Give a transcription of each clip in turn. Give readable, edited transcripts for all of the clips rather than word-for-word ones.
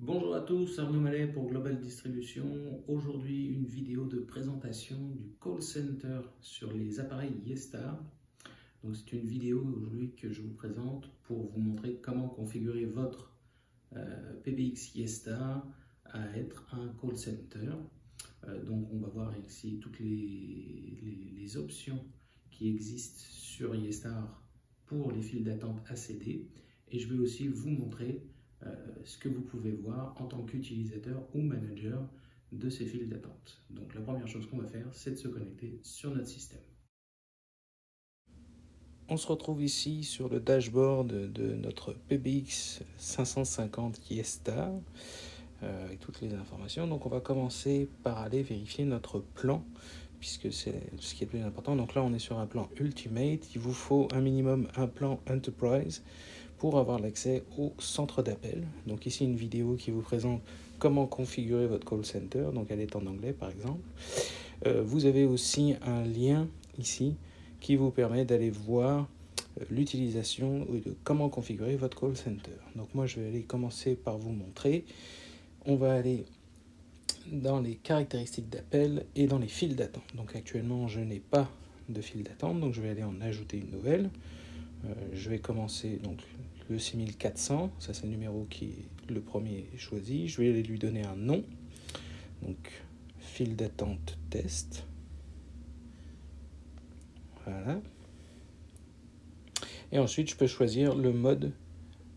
Bonjour à tous, Arnaud Mallet pour Global Distribution. Aujourd'hui, une vidéo de présentation du call center sur les appareils Yestar. Donc, c'est une vidéo aujourd'hui que je vous présente pour vous montrer comment configurer votre PBX Yestar à être un call center. Donc, on va voir ici toutes les options qui existent sur Yestar pour les files d'attente ACD. Et je vais aussi vous montrer ce que vous pouvez voir en tant qu'utilisateur ou manager de ces files d'attente. Donc la première chose qu'on va faire, c'est de se connecter sur notre système. On se retrouve ici sur le dashboard de notre PBX 550 Yestar avec toutes les informations. Donc on va commencer par aller vérifier notre plan puisque c'est ce qui est le plus important. Donc là on est sur un plan Ultimate, il vous faut un minimum un plan Enterprise pour avoir l'accès au centre d'appel. Donc ici une vidéo qui vous présente comment configurer votre call center, donc elle est en anglais par exemple. Vous avez aussi un lien ici qui vous permet d'aller voir l'utilisation de comment configurer votre call center. Donc moi je vais aller commencer par vous montrer. On va aller dans les caractéristiques d'appel et dans les files d'attente. Donc actuellement je n'ai pas de file d'attente, donc je vais aller en ajouter une nouvelle. Je vais commencer donc le 6400, ça c'est le numéro qui est le premier choisi. Je vais aller lui donner un nom, donc file d'attente test. Voilà. Et ensuite je peux choisir le mode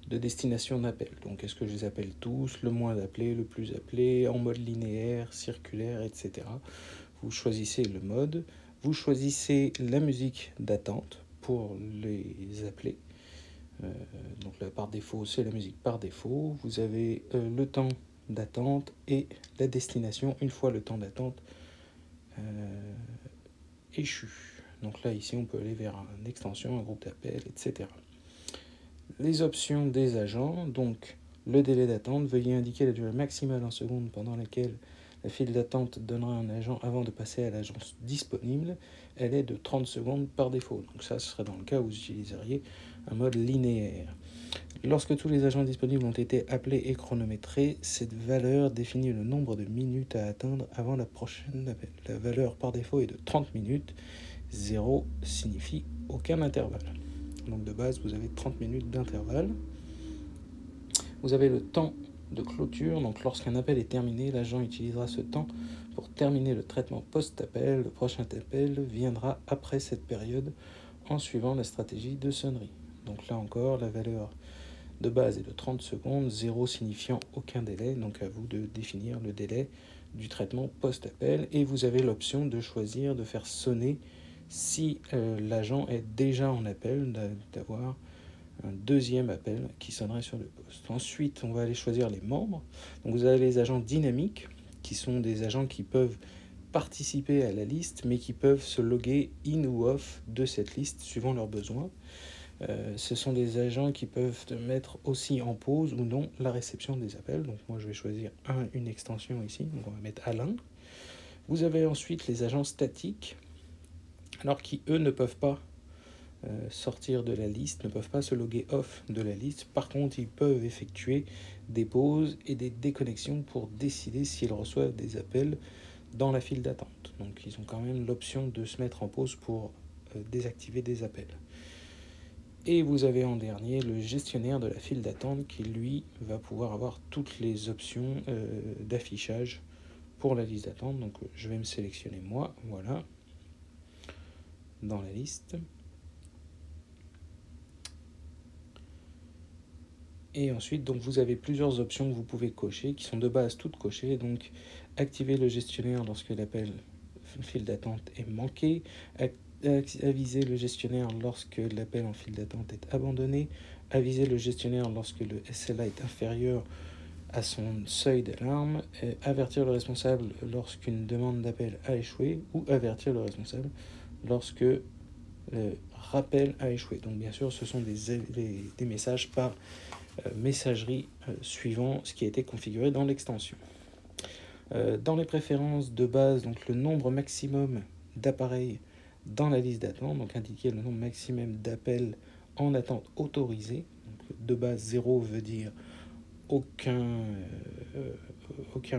de destination d'appel. Donc est-ce que je les appelle tous, le moins appelé, le plus appelé, en mode linéaire, circulaire, etc. Vous choisissez le mode, vous choisissez la musique d'attente pour les appeler. Donc là, par défaut, c'est la musique par défaut. Vous avez le temps d'attente et la destination une fois le temps d'attente échu. Donc là, ici, on peut aller vers une extension, un groupe d'appel, etc. Les options des agents, donc le délai d'attente, veuillez indiquer la durée maximale en secondes pendant laquelle la file d'attente donnera un agent avant de passer à l'agence disponible. Elle est de 30 secondes par défaut. Donc ça, ce serait dans le cas où vous utiliseriez un mode linéaire. Lorsque tous les agents disponibles ont été appelés et chronométrés, cette valeur définit le nombre de minutes à atteindre avant la prochaine appel. La valeur par défaut est de 30 minutes. 0 signifie aucun intervalle. Donc de base, vous avez 30 minutes d'intervalle. Vous avez le temps de clôture. Donc lorsqu'un appel est terminé, l'agent utilisera ce temps pour terminer le traitement post-appel. Le prochain appel viendra après cette période en suivant la stratégie de sonnerie. Donc là encore, la valeur de base est de 30 secondes, 0 signifiant aucun délai. Donc à vous de définir le délai du traitement post-appel. Et vous avez l'option de choisir de faire sonner si l'agent est déjà en appel, d'avoir un deuxième appel qui sonnerait sur le poste. Ensuite, on va aller choisir les membres. Donc vous avez les agents dynamiques, qui sont des agents qui peuvent participer à la liste, mais qui peuvent se loguer in ou off de cette liste suivant leurs besoins. Ce sont des agents qui peuvent mettre aussi en pause ou non la réception des appels. Donc moi je vais choisir une extension ici, donc on va mettre Alain. Vous avez ensuite les agents statiques, alors qui eux ne peuvent pas sortir de la liste, ne peuvent pas se loguer off de la liste. Par contre, ils peuvent effectuer des pauses et des déconnexions pour décider s'ils reçoivent des appels dans la file d'attente. Donc ils ont quand même l'option de se mettre en pause pour désactiver des appels. Et vous avez en dernier le gestionnaire de la file d'attente qui, lui, va pouvoir avoir toutes les options d'affichage pour la liste d'attente. Donc je vais me sélectionner moi, voilà, dans la liste. Et ensuite, donc, vous avez plusieurs options que vous pouvez cocher, qui sont de base toutes cochées. Donc, activer le gestionnaire lorsque l'appel file d'attente est manqué, aviser le gestionnaire lorsque l'appel en file d'attente est abandonné, aviser le gestionnaire lorsque le SLA est inférieur à son seuil d'alarme, avertir le responsable lorsqu'une demande d'appel a échoué, ou avertir le responsable lorsque le rappel a échoué. Donc bien sûr, ce sont des messages par messagerie suivant ce qui a été configuré dans l'extension. Dans les préférences de base, donc le nombre maximum d'appareils dans la liste d'attente, donc indiquer le nombre maximum d'appels en attente autorisés. Donc, de base, 0 veut dire aucun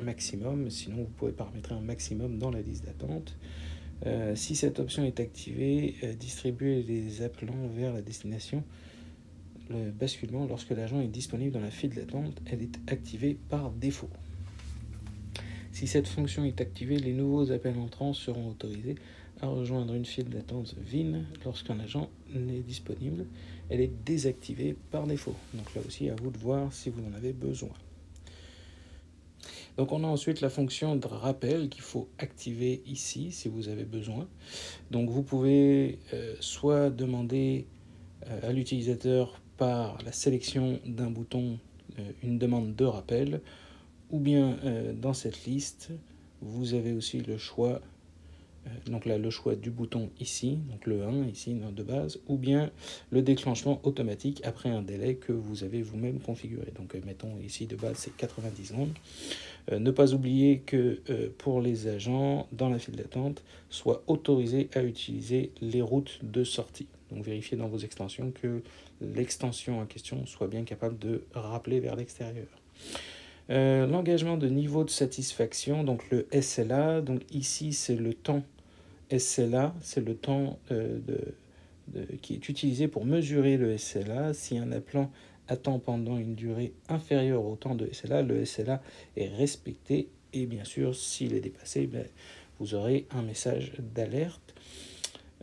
maximum, sinon vous pouvez paramétrer un maximum dans la liste d'attente. Si cette option est activée, distribuez les appelants vers la destination. Le basculement, lorsque l'agent est disponible dans la file d'attente, elle est activée par défaut. Si cette fonction est activée, les nouveaux appels entrants seront autorisés à rejoindre une file d'attente VIN lorsqu'un agent n'est disponible. Elle est désactivée par défaut. Donc là aussi, à vous de voir si vous en avez besoin. Donc on a ensuite la fonction de rappel qu'il faut activer ici si vous avez besoin. Donc vous pouvez soit demander à l'utilisateur par la sélection d'un bouton une demande de rappel, ou bien dans cette liste, vous avez aussi le choix, donc là le choix du bouton ici, donc le 1 ici de base, ou bien le déclenchement automatique après un délai que vous avez vous-même configuré. Donc mettons ici de base c'est 90 secondes. Ne pas oublier que pour les agents dans la file d'attente, soient autorisés à utiliser les routes de sortie. Donc vérifiez dans vos extensions que l'extension en question soit bien capable de rappeler vers l'extérieur. L'engagement de niveau de satisfaction, donc le SLA, donc ici c'est le temps SLA, c'est le temps qui est utilisé pour mesurer le SLA. Si un appelant attend pendant une durée inférieure au temps de SLA, le SLA est respecté, et bien sûr s'il est dépassé, vous aurez un message d'alerte.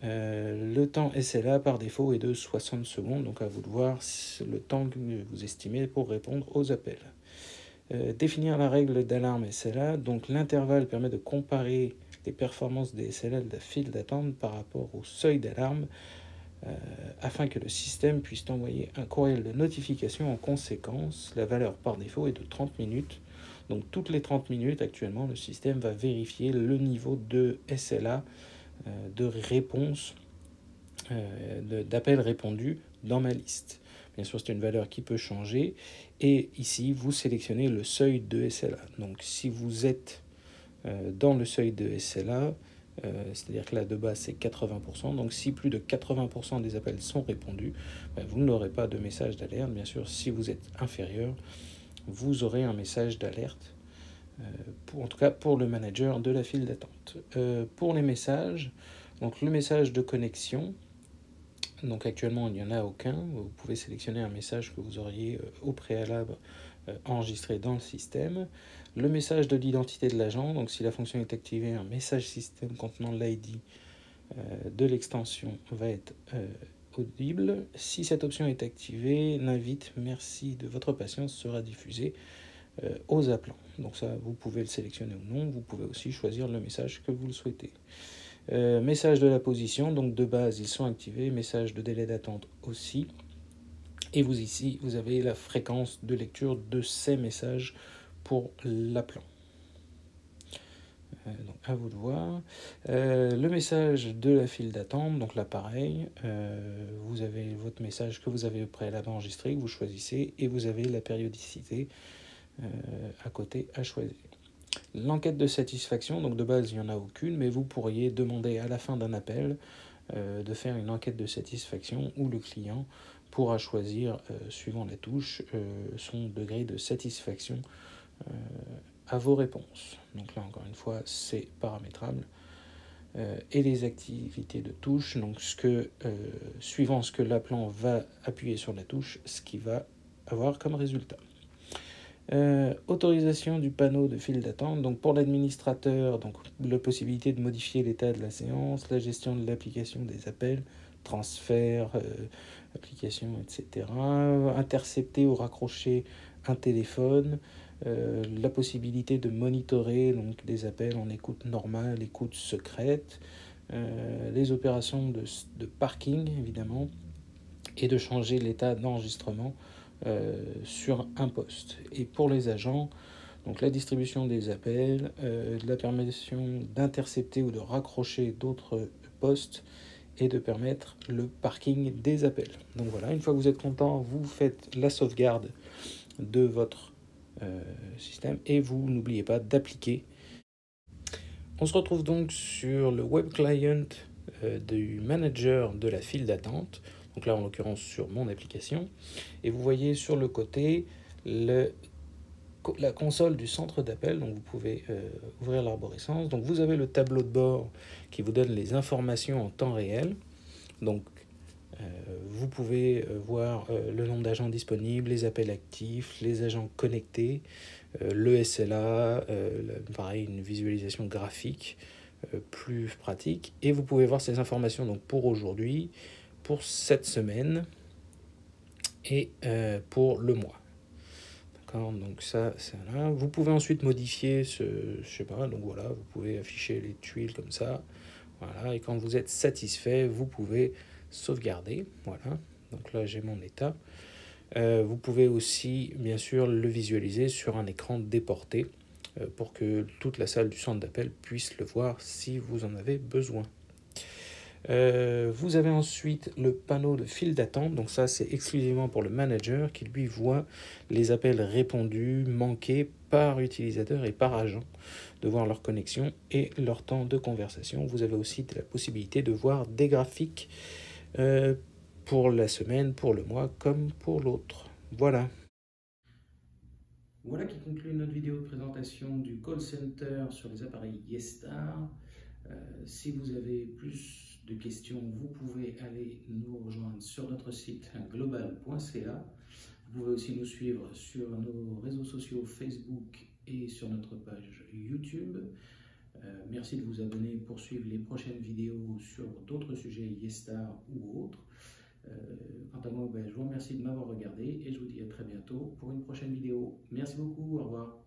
Le temps SLA par défaut est de 60 secondes, donc à vous de voir le temps que vous estimez pour répondre aux appels. Définir la règle d'alarme SLA, donc l'intervalle permet de comparer les performances des SLA de la file d'attente par rapport au seuil d'alarme afin que le système puisse envoyer un courriel de notification en conséquence. La valeur par défaut est de 30 minutes. Donc toutes les 30 minutes actuellement, le système va vérifier le niveau de SLA de réponse, d'appels répondus dans ma liste. Bien sûr, c'est une valeur qui peut changer. Et ici, vous sélectionnez le seuil de SLA. Donc, si vous êtes dans le seuil de SLA, c'est-à-dire que là, de base, c'est 80%. Donc, si plus de 80% des appels sont répondus, vous n'aurez pas de message d'alerte. Bien sûr, si vous êtes inférieur, vous aurez un message d'alerte. En tout cas, pour le manager de la file d'attente. Pour les messages, donc le message de connexion, donc actuellement il n'y en a aucun. Vous pouvez sélectionner un message que vous auriez au préalable enregistré dans le système. Le message de l'identité de l'agent, donc si la fonction est activée, un message système contenant l'ID de l'extension va être audible. Si cette option est activée, l'invite merci de votre patience sera diffusée aux appelants. Donc ça, vous pouvez le sélectionner ou non. Vous pouvez aussi choisir le message que vous le souhaitez. Message de la position, donc de base, ils sont activés. Message de délai d'attente aussi. Et vous ici, vous avez la fréquence de lecture de ces messages pour l'appelant. Donc à vous de voir. Le message de la file d'attente, donc là pareil, vous avez votre message que vous avez au préalable enregistré, que vous choisissez, et vous avez la périodicité à côté à choisir. L'enquête de satisfaction, donc de base il n'y en a aucune, mais vous pourriez demander à la fin d'un appel de faire une enquête de satisfaction où le client pourra choisir, suivant la touche, son degré de satisfaction à vos réponses. Donc là encore une fois c'est paramétrable. Et les activités de touche, donc suivant ce que l'appelant va appuyer sur la touche, ce qu'il va avoir comme résultat. Autorisation du panneau de file d'attente. Donc pour l'administrateur, donc la possibilité de modifier l'état de la séance, la gestion de l'application des appels, transfert, application, etc. Intercepter ou raccrocher un téléphone, la possibilité de monitorer donc des appels en écoute normale, écoute secrète, les opérations de parking évidemment, et de changer l'état d'enregistrement sur un poste. Et pour les agents, donc la distribution des appels, la permission d'intercepter ou de raccrocher d'autres postes et de permettre le parking des appels. Donc voilà, une fois que vous êtes content, vous faites la sauvegarde de votre système et vous n'oubliez pas d'appliquer. On se retrouve donc sur le web client du manager de la file d'attente. Donc là, en l'occurrence, sur mon application. Et vous voyez sur le côté le la console du centre d'appel, donc vous pouvez ouvrir l'arborescence. Donc vous avez le tableau de bord qui vous donne les informations en temps réel. Donc vous pouvez voir le nombre d'agents disponibles, les appels actifs, les agents connectés, le SLA, pareil, une visualisation graphique plus pratique. Et vous pouvez voir ces informations donc, pour aujourd'hui, pour cette semaine et pour le mois. Donc ça, c'est là. Vous pouvez ensuite modifier je sais pas, donc voilà, vous pouvez afficher les tuiles comme ça. Voilà, et quand vous êtes satisfait, vous pouvez sauvegarder. Voilà, donc là j'ai mon état. Vous pouvez aussi, bien sûr, le visualiser sur un écran déporté pour que toute la salle du centre d'appel puisse le voir si vous en avez besoin. Vous avez ensuite le panneau de file d'attente, donc ça c'est exclusivement pour le manager qui lui voit les appels répondus, manqués par utilisateur et par agent, de voir leur connexion et leur temps de conversation. Vous avez aussi la possibilité de voir des graphiques pour la semaine, pour le mois comme pour l'autre. Voilà. Voilà qui conclut notre vidéo de présentation du call center sur les appareils YesStar. Si vous avez plus de questions, vous pouvez aller nous rejoindre sur notre site global.ca. Vous pouvez aussi nous suivre sur nos réseaux sociaux Facebook et sur notre page YouTube. Merci de vous abonner pour suivre les prochaines vidéos sur d'autres sujets YesStar ou autres. Quant à moi, je vous remercie de m'avoir regardé et je vous dis à très bientôt pour une prochaine vidéo. Merci beaucoup, au revoir.